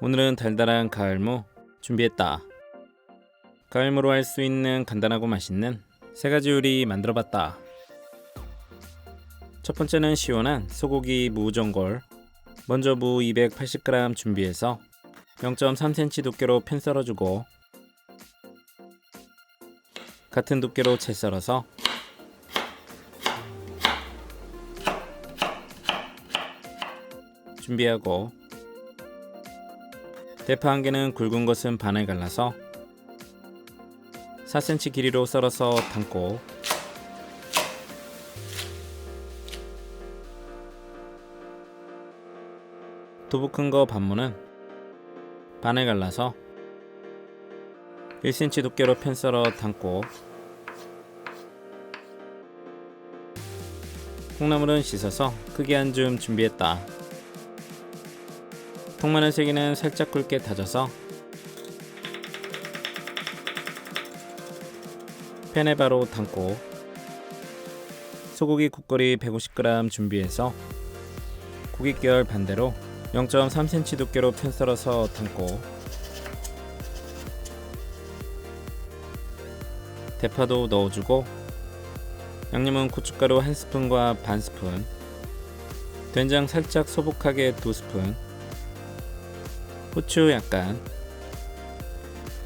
오늘은 달달한 가을무 준비했다. 가을무로 할 수 있는 간단하고 맛있는 세 가지 요리 만들어봤다. 첫 번째는 시원한 소고기 무전골. 먼저 무 280g 준비해서 0.3cm 두께로 편 썰어주고 같은 두께로 채 썰어서 준비하고, 대파 한 개는 굵은 것은 반을 갈라서 4cm 길이로 썰어서 담고, 두부 큰 거 반무는 반을 갈라서 1cm 두께로 편 썰어 담고, 콩나물은 씻어서 크게 한 줌 준비했다. 통마늘 3개는 살짝 굵게 다져서 팬에 바로 담고, 소고기 국거리 150g 준비해서 고깃결 반대로 0.3cm 두께로 편 썰어서 담고, 대파도 넣어주고, 양념은 고춧가루 1스푼과 반 스푼, 된장 살짝 소복하게 2스푼, 후추 약간,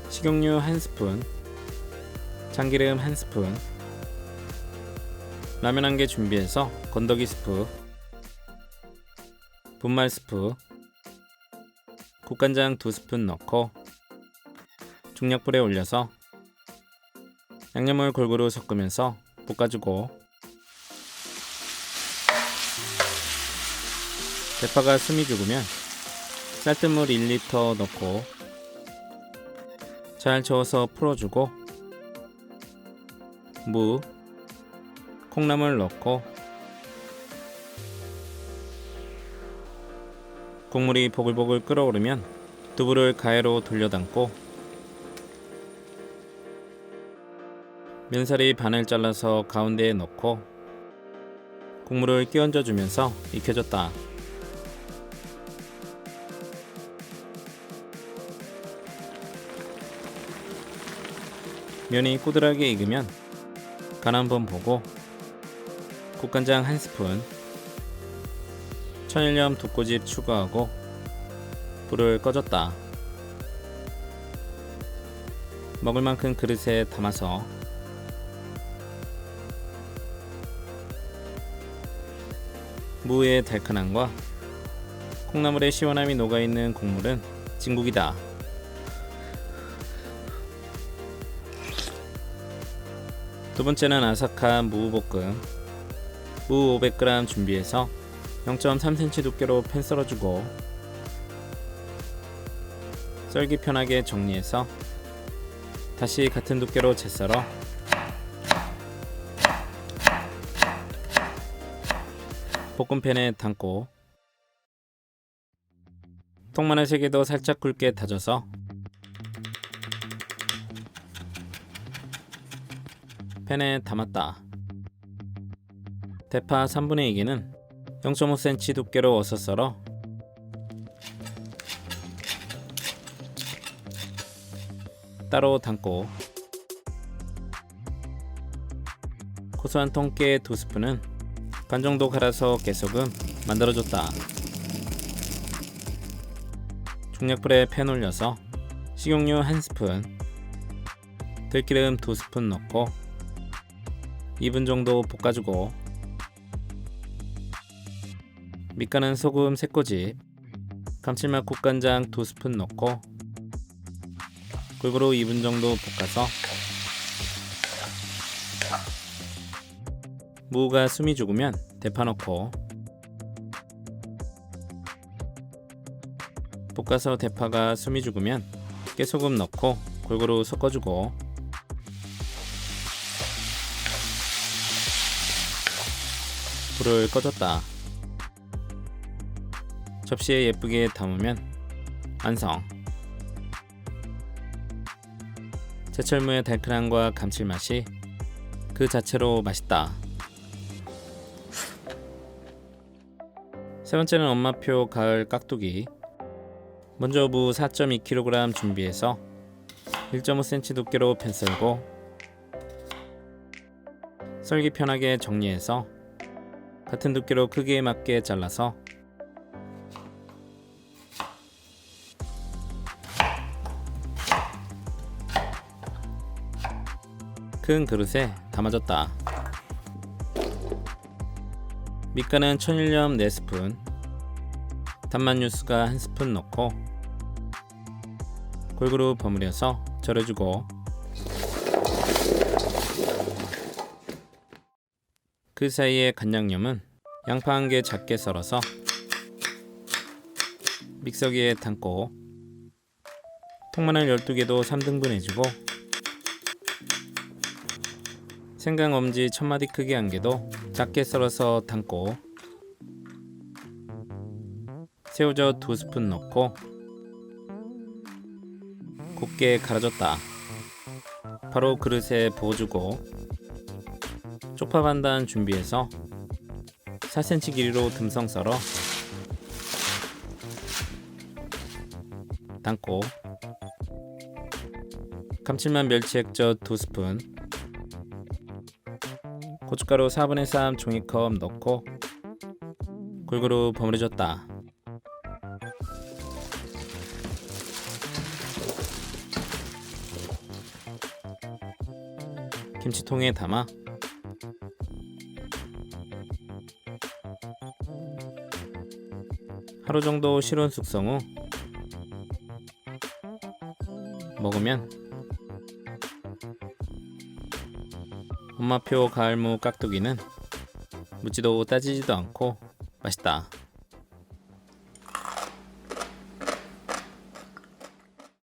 식용유 1스푼, 참기름 1스푼, 라면 1개 준비해서 건더기 스프, 분말 스프, 국간장 2스푼 넣고 중약불에 올려서 양념을 골고루 섞으면서 볶아주고, 대파가 숨이 죽으면 쌀뜨물 1리터 넣고 잘 저어서 풀어주고, 무, 콩나물 넣고 국물이 보글보글 끓어오르면 두부를 가해로 돌려 담고 면사리 반을 잘라서 가운데에 넣고 국물을 끼얹어 주면서 익혀줬다. 면이 꾸들하게 익으면 간 한번 보고 국간장 1스푼, 천일염 2꼬집 추가하고 불을 꺼줬다. 먹을 만큼 그릇에 담아서 무의 달큰함과 콩나물의 시원함이 녹아있는 국물은 진국이다. 두 번째는 아삭한 무볶음. 무 500g 준비해서 0.3cm 두께로 편 썰어주고 썰기 편하게 정리해서 다시 같은 두께로 채 썰어 볶음팬에 담고, 통마늘 3개도 살짝 굵게 다져서 팬에 담았다. 대파 3분의 2개는 0.5cm 두께로 어서 썰어 따로 담고, 고소한 통깨 2스푼은 반 정도 갈아서 깨소금 만들어줬다. 중약불에 팬 올려서 식용유 1스푼, 들기름 2스푼 넣고 2분 정도 볶아주고, 밑간은 소금 3꼬집, 감칠맛 국간장 2스푼 넣고 골고루 2분 정도 볶아서 무가 숨이 죽으면 대파 넣고 볶아서 대파가 숨이 죽으면 깨소금 넣고 골고루 섞어주고, 불을 꺼줬다. 접시에 예쁘게 담으면 완성. 제철무의 달큰함과 감칠맛이 그 자체로 맛있다. 세 번째는 엄마표 가을 깍두기. 먼저 무 4.2kg 준비해서 1.5cm 두께로 편 썰고 썰기 편하게 정리해서 같은 두께로 크기에 맞게 잘라서 큰 그릇에 담아줬다. 밑간은 천일염 4스푼, 단맛유수가 1스푼 넣고 골고루 버무려서 절여주고 그 사이에 간장염은 양파 1개 작게 썰어서 믹서기에 담고 통마늘 12개도 3등분 해주고 생강 엄지 1000마디 크기 1개도 작게 썰어서 담고 새우젓 2스푼 넣고 곱게 갈아줬다. 바로 그릇에 부어주고 쪽파 반단 준비해서 4cm 길이로 듬성 썰어 담고 감칠맛 멸치 액젓 2스푼, 고춧가루 4분의 3 종이컵 넣고 골고루 버무려줬다. 김치통에 담아 하루 정도 실온 숙성 후 먹으면 엄마표 가을무 깍두기는 묻지도 따지지도 않고 맛있다.